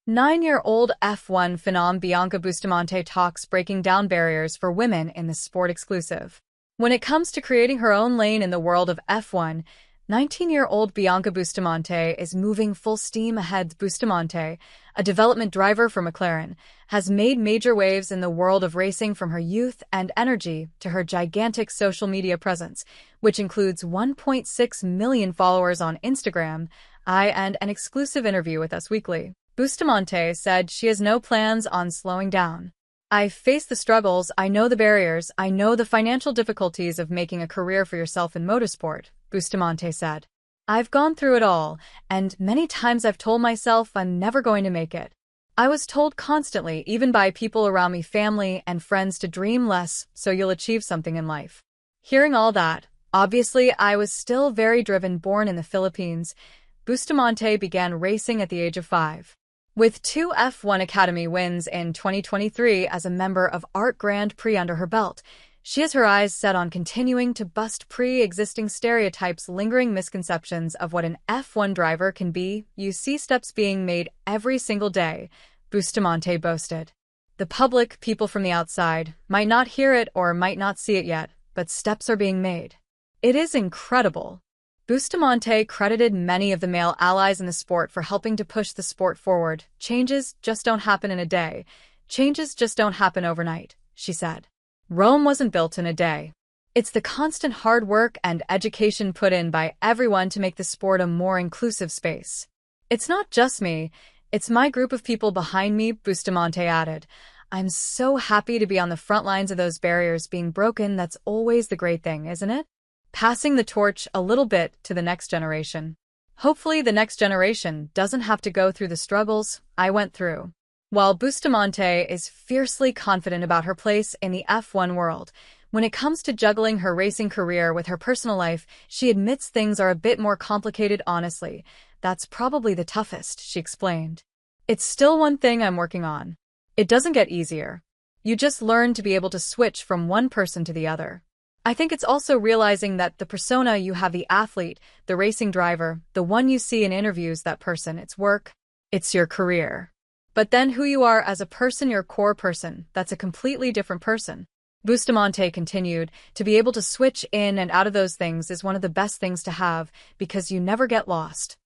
9-year-old F1 Phenom Bianca Bustamante talks breaking down barriers for women in the sport exclusive. When it comes to creating her own lane in the world of F1, 19-year-old Bianca Bustamante is moving full steam ahead. Bustamante, a development driver for McLaren, has made major waves in the world of racing from her youth and energy to her gigantic social media presence, which includes 1.6 million followers on Instagram, and an exclusive interview with Us Weekly. Bustamante said she has no plans on slowing down. "I face the struggles, I know the barriers, I know the financial difficulties of making a career for yourself in motorsport," Bustamante said. "I've gone through it all, and many times I've told myself I'm never going to make it. I was told constantly, even by people around me, family and friends, to dream less so you'll achieve something in life." Hearing all that, obviously I was still very driven. Born in the Philippines, Bustamante began racing at the age of 5. With 2 F1 Academy wins in 2023 as a member of Art Grand Prix under her belt, she has her eyes set on continuing to bust pre-existing stereotypes, lingering misconceptions of what an F1 driver can be. "You see steps being made every single day," Bustamante boasted. "The public, people from the outside, might not hear it or might not see it yet, but steps are being made. It is incredible." Bustamante credited many of the male allies in the sport for helping to push the sport forward. "Changes just don't happen in a day. Changes just don't happen overnight," she said. "Rome wasn't built in a day. It's the constant hard work and education put in by everyone to make the sport a more inclusive space. It's not just me, it's my group of people behind me," Bustamante added. "I'm so happy to be on the front lines of those barriers being broken. That's always the great thing, isn't it? Passing the torch a little bit to the next generation. Hopefully the next generation doesn't have to go through the struggles I went through." While Bustamante is fiercely confident about her place in the F1 world, when it comes to juggling her racing career with her personal life, she admits things are a bit more complicated. "Honestly, that's probably the toughest," she explained. "It's still one thing I'm working on. It doesn't get easier. You just learn to be able to switch from one person to the other. I think it's also realizing that the persona you have, the athlete, the racing driver, the one you see in interviews, that person, it's work, it's your career. But then who you are as a person, your core person, that's a completely different person." Bustamante continued, "To be able to switch in and out of those things is one of the best things to have because you never get lost."